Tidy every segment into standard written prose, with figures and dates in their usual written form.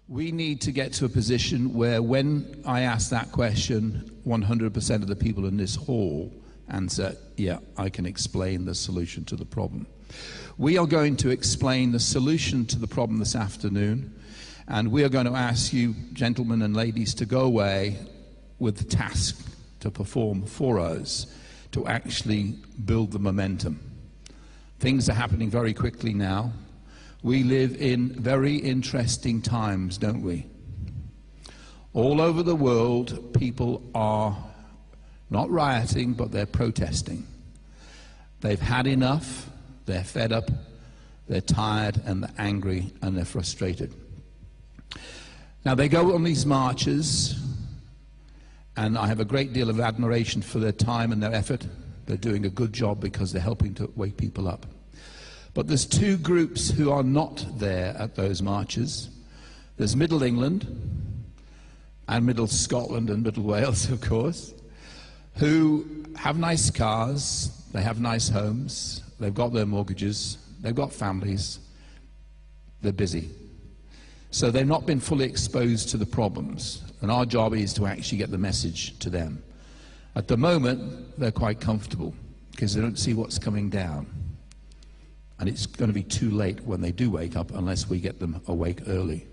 We need to get to a position where when I ask that question, 100% of the people in this hall answer, yeah, I can explain the solution to the problem. We are going to explain the solution to the problem this afternoon, and we are going to ask you, gentlemen and ladies, to go away with the task to perform for us to actually build the momentum. Things are happening very quickly now. We live in very interesting times, don't we? All over the world, people are not rioting, but they're protesting. They've had enough, they're fed up, they're tired, and they're angry, and they're frustrated. Now, they go on these marches, and I have a great deal of admiration for their time and their effort. They're doing a good job because they're helping to wake people up. But there's two groups who are not there at those marches. There's Middle England, and Middle Scotland and Middle Wales, of course, who have nice cars, they have nice homes, they've got their mortgages, they've got families, they're busy. So they've not been fully exposed to the problems, and our job is to actually get the message to them. At the moment, they're quite comfortable because they don't see what's coming down. And it's going to be too late when they do wake up unless we get them awake early.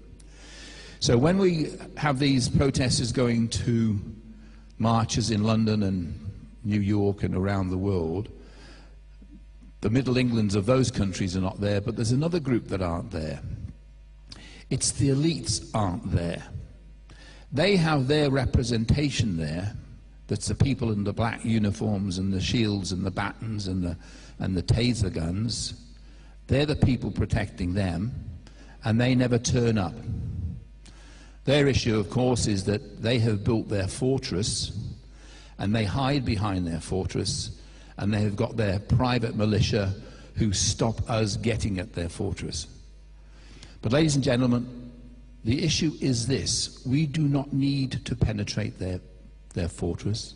So when we have these protesters going to marches in London and New York and around the world, the Middle Englands of those countries are not there, but there's another group that aren't there. It's the elites aren't there. They have their representation there. That's the people in the black uniforms and the shields and the batons and the taser guns. They're the people protecting them, and they never turn up. Their issue, of course, is that they have built their fortress, and they hide behind their fortress, and they have got their private militia who stop us getting at their fortress. But, ladies and gentlemen, the issue is this. We do not need to penetrate their fortress.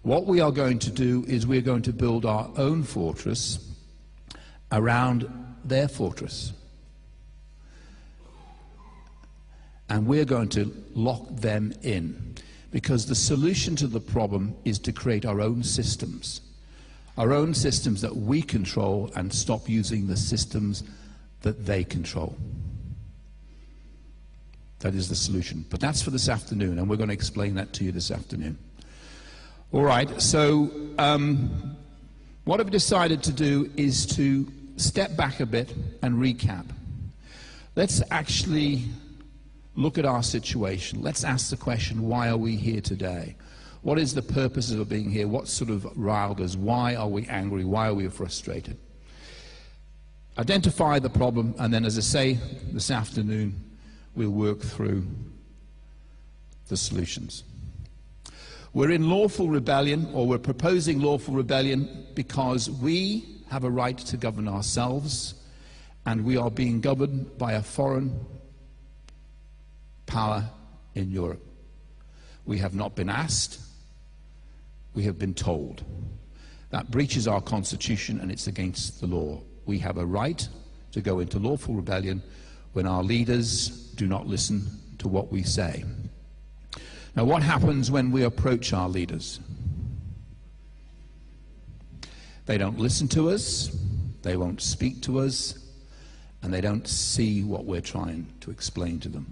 What we are going to do is we're going to build our own fortress around their fortress. And we're going to lock them in, because the solution to the problem is to create our own systems that we control, and stop using the systems that they control. That is the solution. But that's for this afternoon, and we're going to explain that to you this afternoon. All right, so what I've decided to do is to step back a bit and recap. Let's actually look at our situation. Let's ask the question, why are we here today? What is the purpose of being here? What sort of riled us? Why are we angry? Why are we frustrated? Identify the problem, and then, as I say, this afternoon, we'll work through the solutions. We're in lawful rebellion, or we're proposing lawful rebellion, because we have a right to govern ourselves, and we are being governed by a foreign power in Europe. We have not been asked, we have been told. That breaches our constitution, and it's against the law. We have a right to go into lawful rebellion when our leaders do not listen to what we say. Now, what happens when we approach our leaders? They don't listen to us, they won't speak to us, and they don't see what we're trying to explain to them.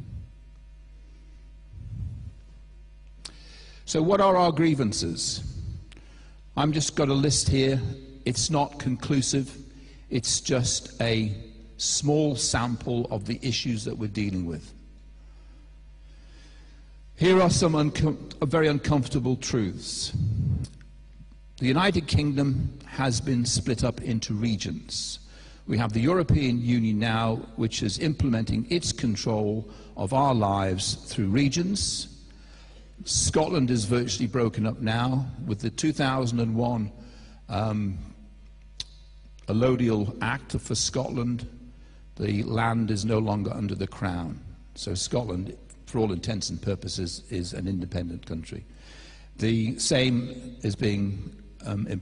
So what are our grievances? I'm just got a list here. It's not conclusive. It's just a small sample of the issues that we're dealing with. Here are some very uncomfortable truths. The United Kingdom has been split up into regions. We have the European Union now, which is implementing its control of our lives through regions. Scotland is virtually broken up now. With the 2001 Allodial Act for Scotland, the land is no longer under the Crown. So Scotland, for all intents and purposes, is an independent country. The same is being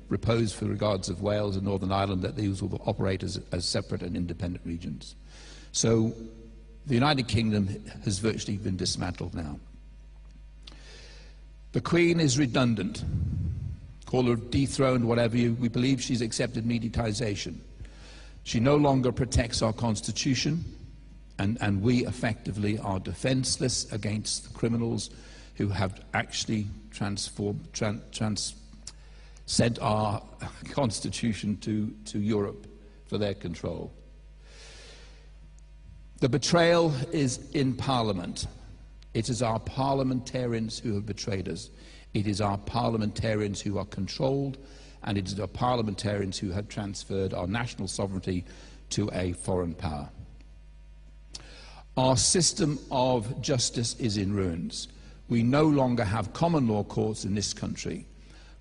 proposed for regards of Wales and Northern Ireland, that these will operate as separate and independent regions. So The United Kingdom has virtually been dismantled now. The Queen is redundant. Call her dethroned, whatever we believe she's accepted mediatisation. She no longer protects our Constitution, and we effectively are defenceless against the criminals who have actually sent our Constitution to Europe for their control. The betrayal is in Parliament. It is our parliamentarians who have betrayed us. It is our parliamentarians who are controlled, and it is our parliamentarians who have transferred our national sovereignty to a foreign power. Our system of justice is in ruins. We no longer have common law courts in this country.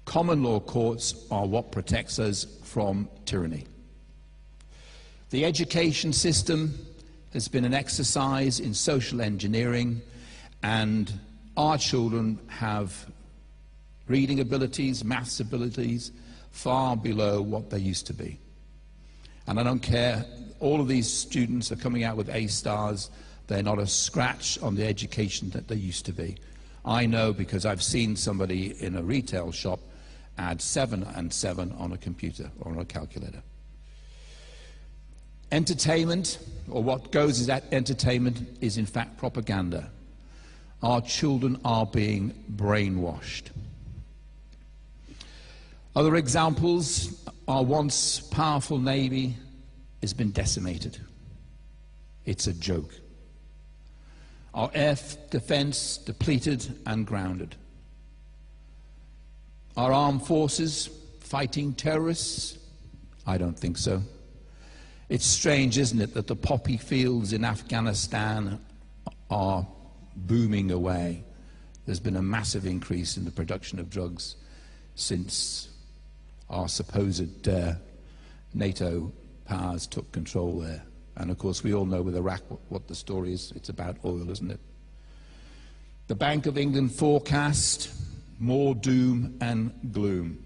Common law courts are what protects us from tyranny. The education system has been an exercise in social engineering, and our children have reading abilities, maths abilities, far below what they used to be. And I don't care, all of these students are coming out with A stars. They're not a scratch on the education that they used to be. I know because I've seen somebody in a retail shop add 7 and 7 on a computer or on a calculator. Entertainment, or what goes as entertainment, is in fact propaganda. Our children are being brainwashed. Other examples, our once powerful Navy has been decimated. It's a joke. Our air defense depleted and grounded. Our armed forces fighting terrorists? I don't think so. It's strange, isn't it, that the poppy fields in Afghanistan are booming away. There's been a massive increase in the production of drugs since our supposed NATO powers took control there. And of course we all know with Iraq what the story is. It's about oil, isn't it? The Bank of England forecast more doom and gloom.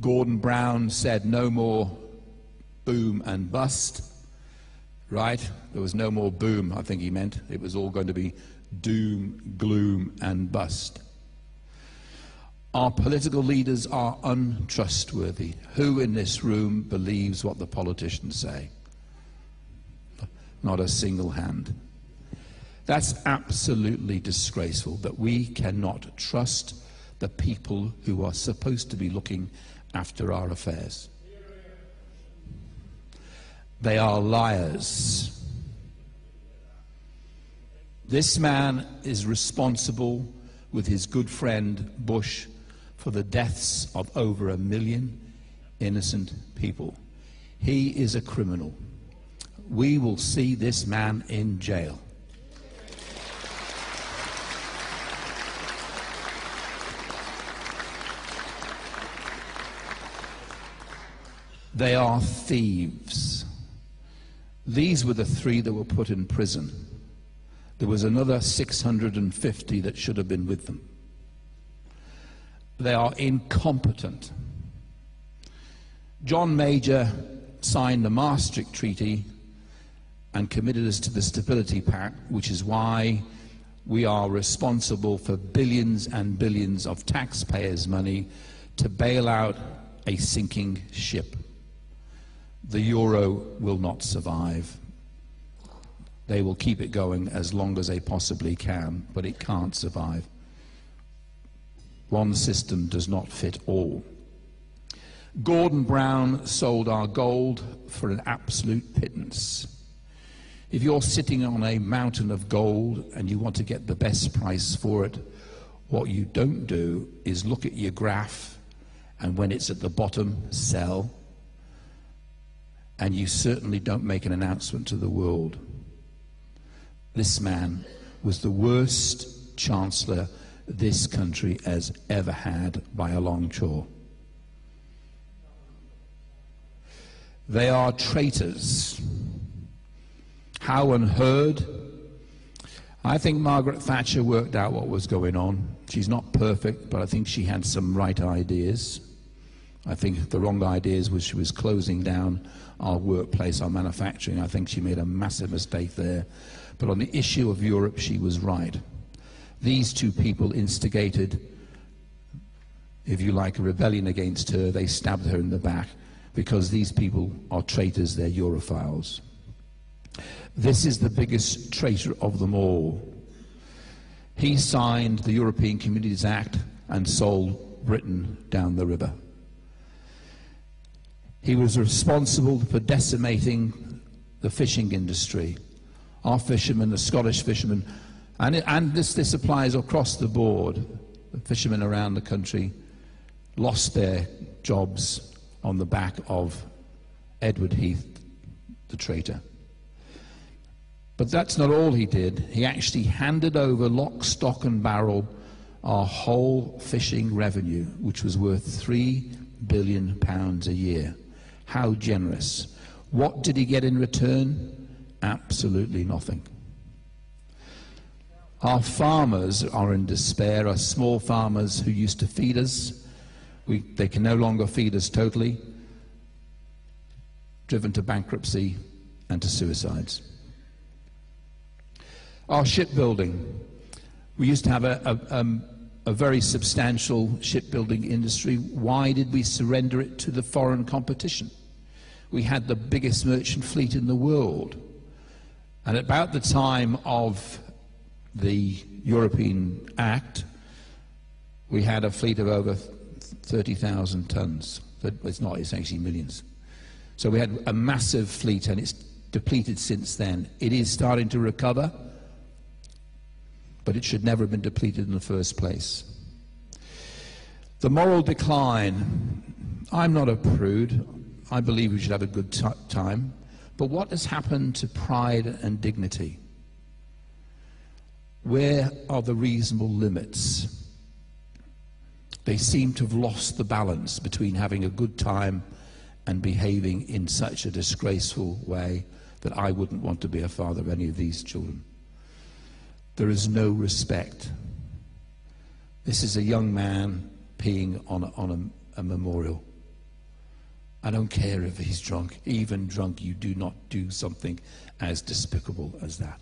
Gordon Brown said no more boom and bust, right? There was no more boom, I think he meant. It was all going to be doom, gloom and bust. Our political leaders are untrustworthy. Who in this room believes what the politicians say? Not a single hand. That's absolutely disgraceful, that we cannot trust the people who are supposed to be looking after our affairs. They are liars. This man is responsible, with his good friend Bush, for the deaths of over 1 million innocent people. He is a criminal. We will see this man in jail. They are thieves. These were the 3 that were put in prison. There was another 650 that should have been with them. They are incompetent. John Major signed the Maastricht Treaty and committed us to the Stability Pact, which is why we are responsible for billions and billions of taxpayers' money to bail out a sinking ship. The euro will not survive. They will keep it going as long as they possibly can, but it can't survive. One system does not fit all. Gordon Brown sold our gold for an absolute pittance. If you're sitting on a mountain of gold and you want to get the best price for it, what you don't do is look at your graph, and when it's at the bottom, sell. And you certainly don't make an announcement to the world. This man was the worst chancellor this country has ever had by a long chalk. They are traitors. How unheard. I think Margaret Thatcher worked out what was going on. She's not perfect, but I think she had some right ideas. I think the wrong ideas was she was closing down our workplace, our manufacturing. I think she made a massive mistake there. But on the issue of Europe, she was right. These two people instigated, if you like, a rebellion against her. They stabbed her in the back because these people are traitors, they're Europhiles. This is the biggest traitor of them all. He signed the European Communities Act and sold Britain down the river. He was responsible for decimating the fishing industry. Our fishermen, the Scottish fishermen, and this applies across the board. The fishermen around the country lost their jobs on the back of Edward Heath, the traitor. But that's not all he did. He actually handed over lock, stock and barrel our whole fishing revenue, which was worth £3 billion a year. How generous. What did he get in return? Absolutely nothing. Our farmers are in despair, our small farmers who used to feed us. They can no longer feed us totally, driven to bankruptcy and to suicides. Our shipbuilding. We used to have a very substantial shipbuilding industry. Why did we surrender it to the foreign competition? We had the biggest merchant fleet in the world. And at about the time of the European Act, we had a fleet of over 30,000 tons. It's not, it's actually millions. So we had a massive fleet, and it's depleted since then. It is starting to recover, but it should never have been depleted in the first place. The moral decline. I'm not a prude. I believe we should have a good time. But what has happened to pride and dignity? Where are the reasonable limits? They seem to have lost the balance between having a good time and behaving in such a disgraceful way that I wouldn't want to be a father of any of these children. There is no respect. This is a young man peeing on a memorial. I don't care if he's drunk. Even drunk, you do not do something as despicable as that.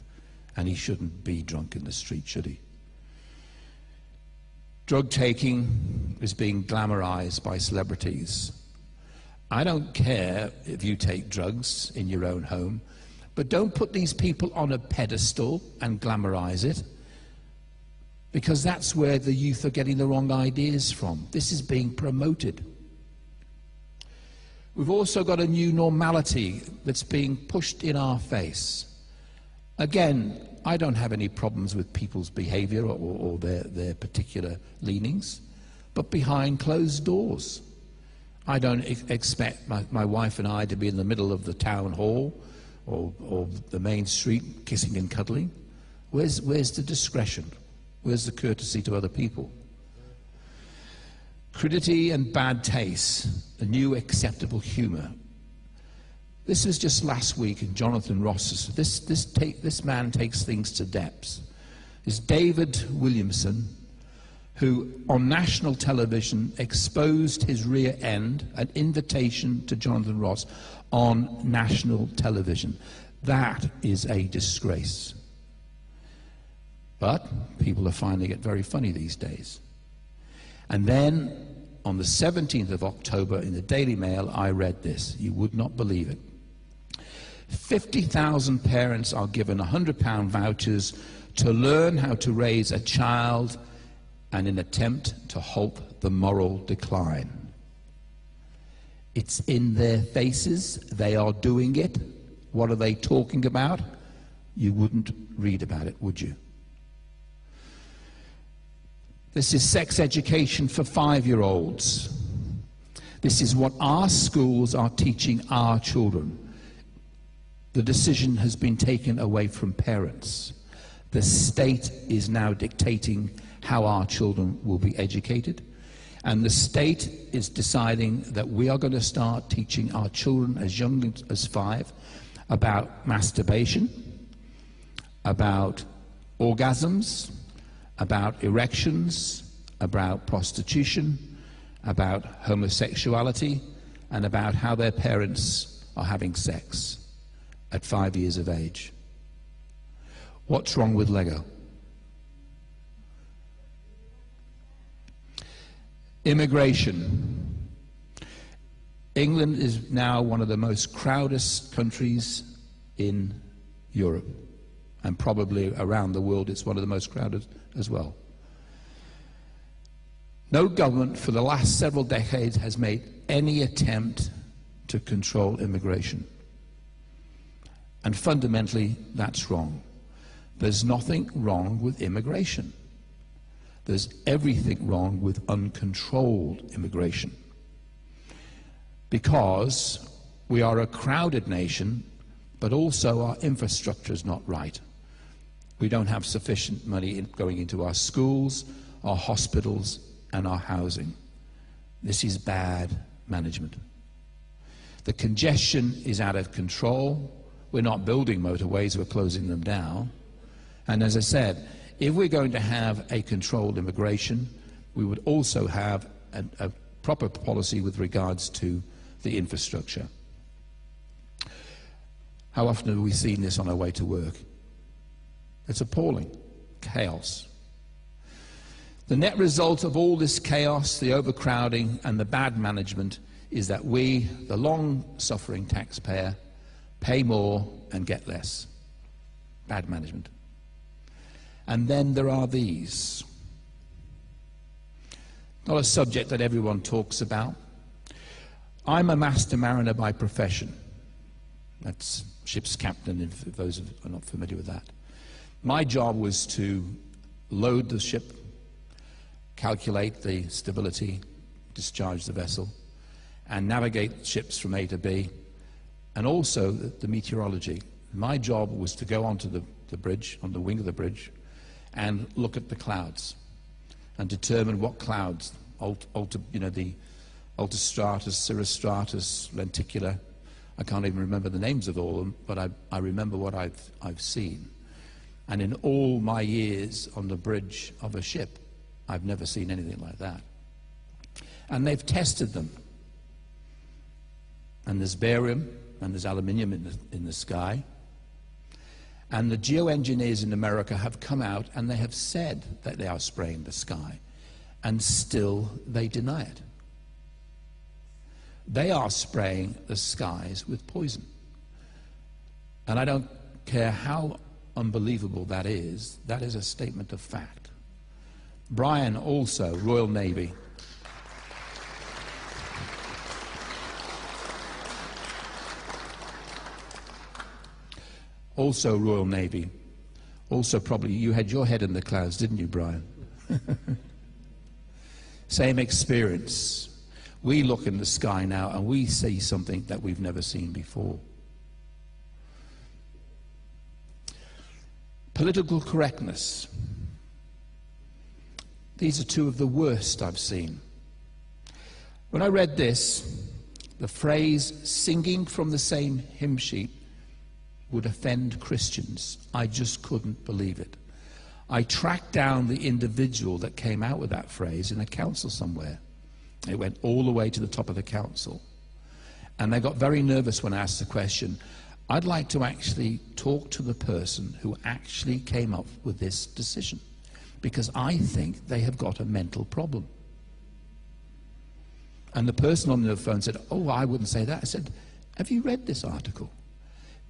And he shouldn't be drunk in the street, should he? Drug taking is being glamorized by celebrities. I don't care if you take drugs in your own home, but don't put these people on a pedestal and glamorize it, because that's where the youth are getting the wrong ideas from. This is being promoted. We've also got a new normality that's being pushed in our face. Again, I don't have any problems with people's behavior or their particular leanings, but behind closed doors. I don't expect my wife and I to be in the middle of the town hall or the main street kissing and cuddling. Where's the discretion? Where's the courtesy to other people? Crudity and bad taste, a new acceptable humour. This was just last week in Jonathan Ross's. This man takes things to depths. It's David Williamson, who on national television exposed his rear end, an invitation to Jonathan Ross on national television. That is a disgrace. But people are finding it very funny these days. And then on the 17th of October in the Daily Mail, I read this. You would not believe it. 50,000 parents are given £100 vouchers to learn how to raise a child in an attempt to halt the moral decline. It's in their faces. They are doing it. What are they talking about? You wouldn't read about it, would you? This is sex education for 5-year-olds. This is what our schools are teaching our children. The decision has been taken away from parents. The state is now dictating how our children will be educated. And the state is deciding that we are going to start teaching our children as young as 5 about masturbation, about orgasms, about erections, about prostitution, about homosexuality and about how their parents are having sex at 5 years of age. What's wrong with Lego? Immigration. England is now one of the most crowded countries in Europe, and probably around the world it's one of the most crowded as well. No government for the last several decades has made any attempt to control immigration. And fundamentally, that's wrong. There's nothing wrong with immigration. There's everything wrong with uncontrolled immigration. Because we are a crowded nation, but also our infrastructure is not right. We don't have sufficient money going into our schools, our hospitals, and our housing. This is bad management. The congestion is out of control. We're not building motorways, we're closing them down. And as I said, if we're going to have a controlled immigration, we would also have a proper policy with regards to the infrastructure. How often have we seen this on our way to work? It's appalling. Chaos. The net result of all this chaos, the overcrowding and the bad management is that we, the long-suffering taxpayer, pay more and get less. Bad management. And then there are these. Not a subject that everyone talks about. I'm a master mariner by profession. That's ship's captain, if those are not familiar with that. My job was to load the ship, calculate the stability, discharge the vessel, and navigate ships from A to B, and also the meteorology. My job was to go onto the bridge, on the wing of the bridge, and look at the clouds and determine what clouds, the altostratus, cirrostratus, lenticular. I can't even remember the names of all of them, but I remember what I've seen. And in all my years on the bridge of a ship, I've never seen anything like that. And they've tested them. And there's barium and there's aluminium in the sky. And the geoengineers in America have come out and they have said that they are spraying the sky. And still they deny it. They are spraying the skies with poison. And I don't care how unbelievable that is a statement of fact. Brian, also, Royal Navy. Also Royal Navy. Also probably, you had your head in the clouds, didn't you, Brian? Same experience. We look in the sky now and we see something that we've never seen before. Political correctness. These are two of the worst I've seen. When I read this, the phrase singing from the same hymn sheet would offend Christians. I just couldn't believe it. I tracked down the individual that came out with that phrase in a council somewhere. It went all the way to the top of the council. And they got very nervous when I asked the question. I'd like to actually talk to the person who actually came up with this decision, because I think they have got a mental problem. And the person on the phone said, oh, I wouldn't say that. I said, have you read this article?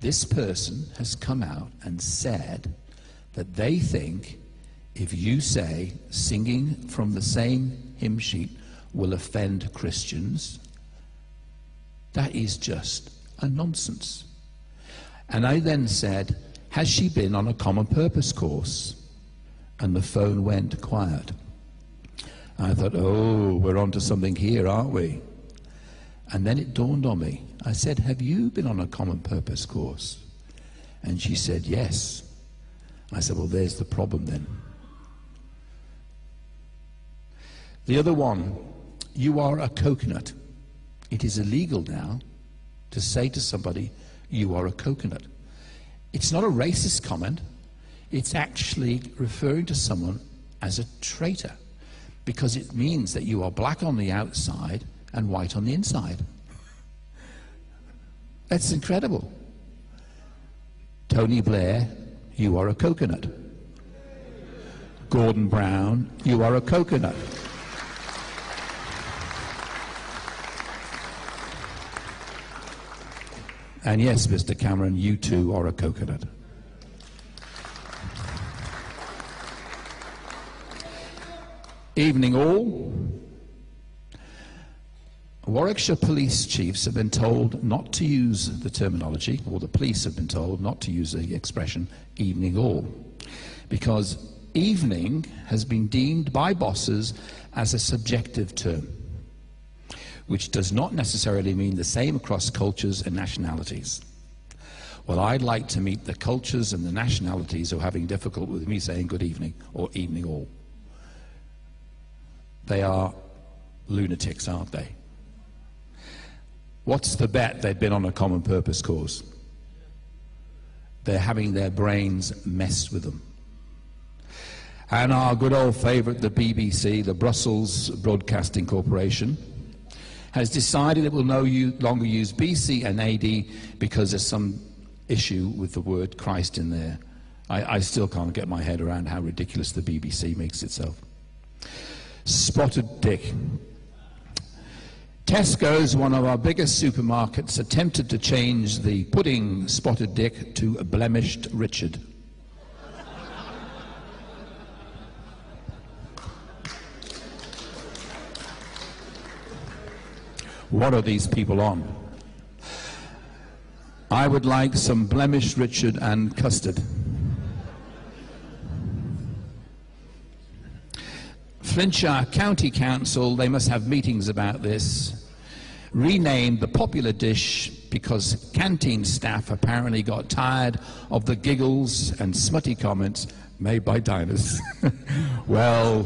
This person has come out and said that they think if you say singing from the same hymn sheet will offend Christians, that is just a nonsense. And I then said, has she been on a common purpose course? And the phone went quiet. I thought, oh, we're on to something here, aren't we? And then it dawned on me. I said, have you been on a common purpose course? And she said, yes. I said, well, there's the problem then. The other one, you are a coconut. It is illegal now to say to somebody, you are a coconut. It's not a racist comment. It's actually referring to someone as a traitor, because it means that you are black on the outside and white on the inside. That's incredible. Tony Blair, you are a coconut. Gordon Brown, you are a coconut. And yes, Mr. Cameron, you too are a coconut. Evening all. Warwickshire police chiefs have been told not to use the terminology, or the police have been told not to use the expression evening all, because evening has been deemed by bosses as a subjective term, which does not necessarily mean the same across cultures and nationalities. Well, I'd like to meet the cultures and the nationalities who are having difficulty with me saying good evening or evening all. They are lunatics, aren't they? What's the bet? They've been on a common purpose course. They're having their brains messed with them. And our good old favourite, the BBC, the Brussels Broadcasting Corporation, has decided it will no longer use BC and AD because there's some issue with the word Christ in there. I still can't get my head around how ridiculous the BBC makes itself. Spotted dick. Tesco's, one of our biggest supermarkets, attempted to change the pudding spotted dick to blemished Richard. What are these people on? I would like some blemished Richard and custard. Flintshire County Council, they must have meetings about this, renamed the popular dish because canteen staff apparently got tired of the giggles and smutty comments made by diners. Well,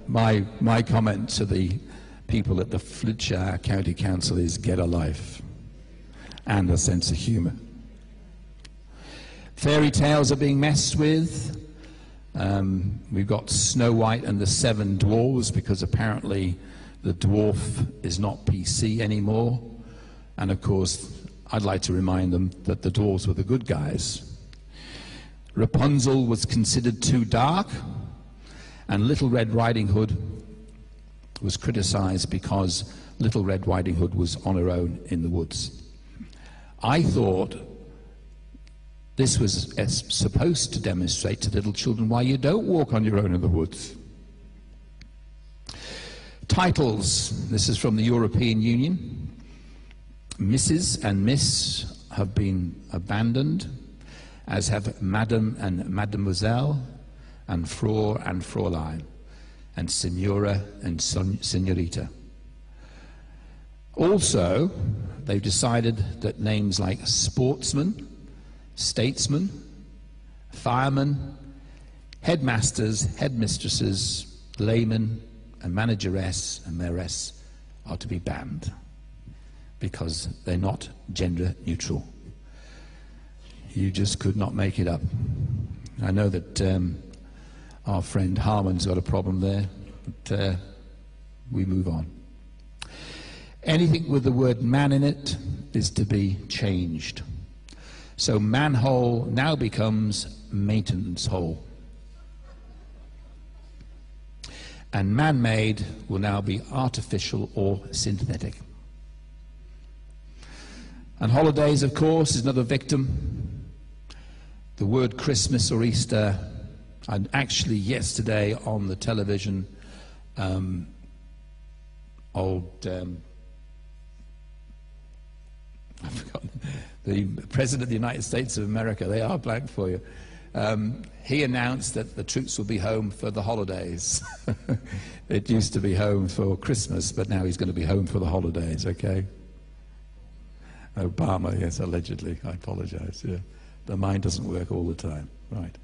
my comment to the people at the Flintshire County Council is get a life and a sense of humour. Fairy tales are being messed with. We've got Snow White and the Seven Dwarves because apparently the dwarf is not PC anymore. And of course, I'd like to remind them that the dwarves were the good guys. Rapunzel was considered too dark, and Little Red Riding Hood was criticized because Little Red Riding Hood was on her own in the woods. I thought this was supposed to demonstrate to little children why you don't walk on your own in the woods. Titles. This is from the European Union. Mrs. and Miss have been abandoned, as have Madam and Mademoiselle, and Frau and Fräulein, and Signora and Signorita. Also, they've decided that names like sportsman, statesman, fireman, headmasters, headmistresses, layman, and manageress and mayoress are to be banned because they're not gender neutral. You just could not make it up. I know that our friend Harman's got a problem there, but we move on. Anything with the word man in it is to be changed. So manhole now becomes maintenance hole. And man-made will now be artificial or synthetic. And holidays, of course, is another victim. The word Christmas or Easter, and actually yesterday on the television, I've forgotten, the President of the United States of America, they are blank for you. He announced that the troops will be home for the holidays. It used to be home for Christmas, but now he's going to be home for the holidays, okay? Obama, yes, allegedly. I apologize, yeah. The mind doesn't work all the time, right.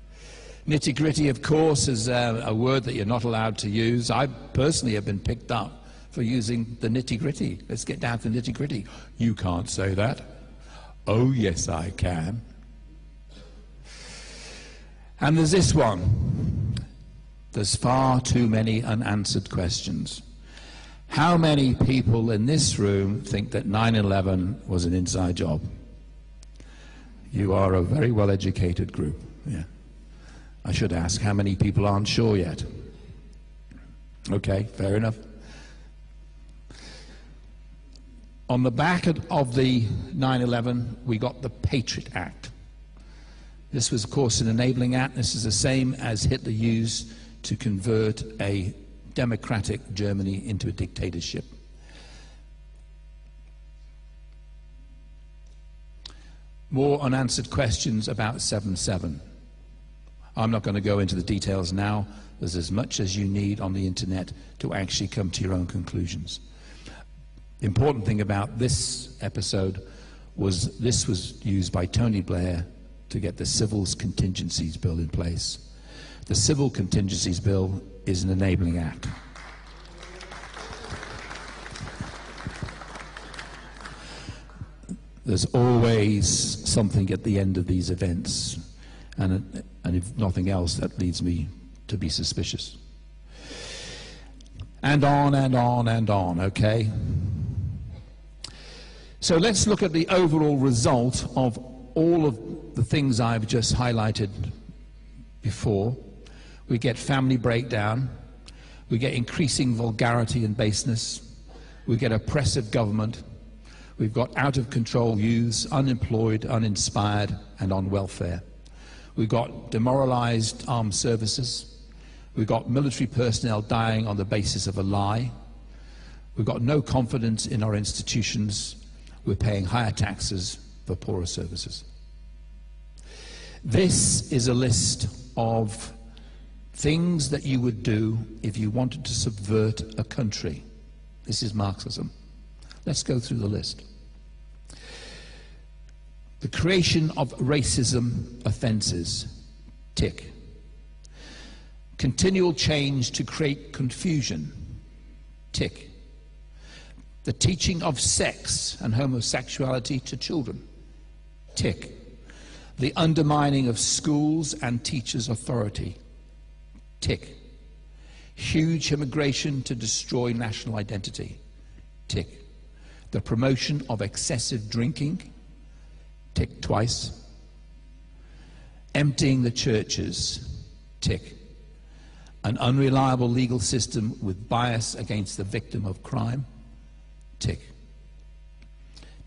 Nitty-gritty, of course, is a word that you're not allowed to use. I personally have been picked up for using the nitty-gritty. Let's get down to the nitty-gritty. You can't say that. Oh, yes, I can. And there's this one. There's far too many unanswered questions. How many people in this room think that 9/11 was an inside job? You are a very well-educated group. Yeah. I should ask, how many people aren't sure yet? Okay, fair enough. On the back of the 9/11, we got the Patriot Act. This was, of course, an enabling act. This is the same as Hitler used to convert a democratic Germany into a dictatorship. More unanswered questions about 7/7. I'm not going to go into the details now. There's as much as you need on the internet to actually come to your own conclusions. The important thing about this episode was this was used by Tony Blair to get the Civil Contingencies Bill in place. The Civil Contingencies Bill is an enabling act. There's always something at the end of these events, and if nothing else, that leads me to be suspicious. And on and on and on, okay? So let's look at the overall result of all of the things I've just highlighted before. We get family breakdown, we get increasing vulgarity and baseness, we get oppressive government, we've got out-of-control youths, unemployed, uninspired, and on welfare. We've got demoralized armed services, we've got military personnel dying on the basis of a lie, we've got no confidence in our institutions, we're paying higher taxes for poorer services. This is a list of things that you would do if you wanted to subvert a country. This is Marxism. Let's go through the list. The creation of racism offences, tick. Continual change to create confusion, tick. The teaching of sex and homosexuality to children, tick. The undermining of schools and teachers' authority, tick. Huge immigration to destroy national identity, tick. The promotion of excessive drinking, tick twice. Emptying the churches, tick. An unreliable legal system with bias against the victim of crime, tick.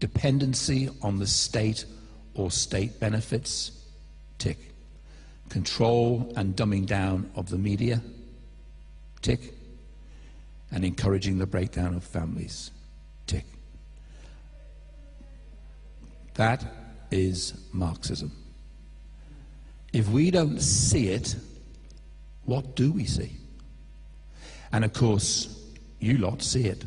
Dependency on the state or state benefits, tick. Control and dumbing down of the media, tick. And encouraging the breakdown of families, tick. That is Marxism. If we don't see it, what do we see? And of course, you lot see it.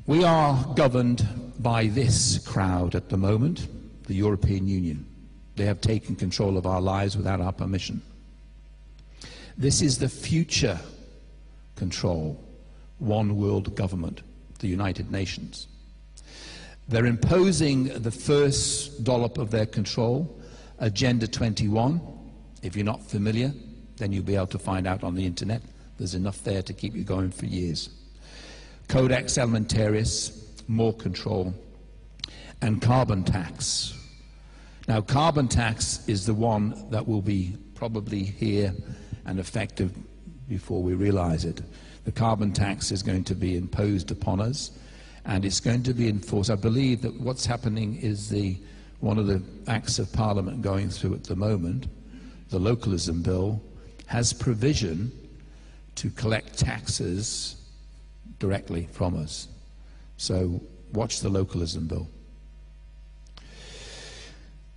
We are governed by this crowd at the moment, the European Union. They have taken control of our lives without our permission. This is the future control, one world government, the United Nations. They're imposing the first dollop of their control, Agenda 21. If you're not familiar, then you'll be able to find out on the internet. There's enough there to keep you going for years. Codex Alimentarius, more control, and carbon tax. Now, carbon tax is the one that will be probably here and effective before we realize it. The carbon tax is going to be imposed upon us, and it's going to be enforced. I believe that what's happening is one of the acts of Parliament going through at the moment, the localism bill, has provision to collect taxes directly from us. So watch the localism bill.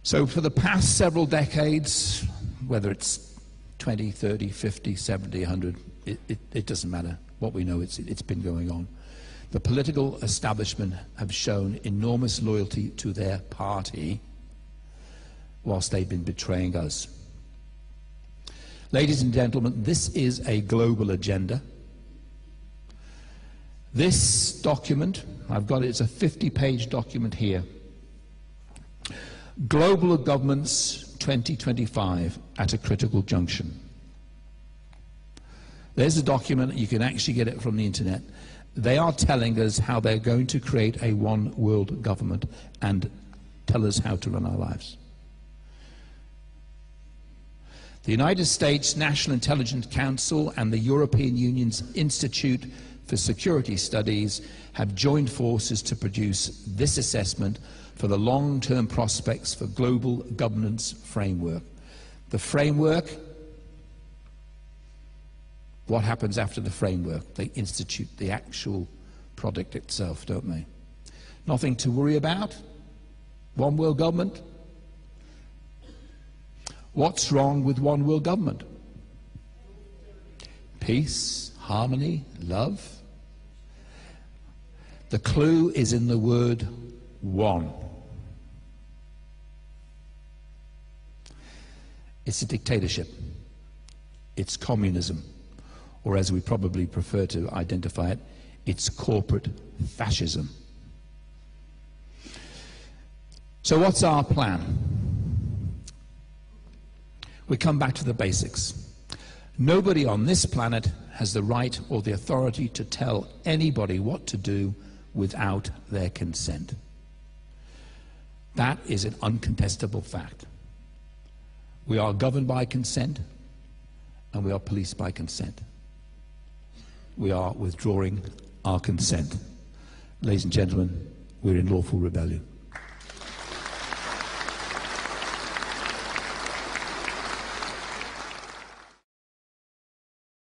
So for the past several decades, whether it's 20, 30, 50, 70, 100, it doesn't matter. What we know, it's been going on. The political establishment have shown enormous loyalty to their party whilst they've been betraying us. Ladies and gentlemen, this is a global agenda. This document, I've got it, it's a 50-page document here. Global governments 2025 at a critical junction. There's a document, you can actually get it from the internet. They are telling us how they're going to create a one world government and tell us how to run our lives. The United States National Intelligence Council and the European Union's Institute for Security Studies have joined forces to produce this assessment for the long-term prospects for global governance framework. The framework, what happens after the framework? They institute the actual product itself, don't they? Nothing to worry about? One world government? What's wrong with one world government? Peace, harmony, love. The clue is in the word one. It's a dictatorship. It's communism. Or as we probably prefer to identify it, it's corporate fascism. So what's our plan? We come back to the basics. Nobody on this planet has the right or the authority to tell anybody what to do without their consent. That is an uncontestable fact. We are governed by consent, and we are policed by consent. We are withdrawing our consent. Ladies and gentlemen, we're in lawful rebellion.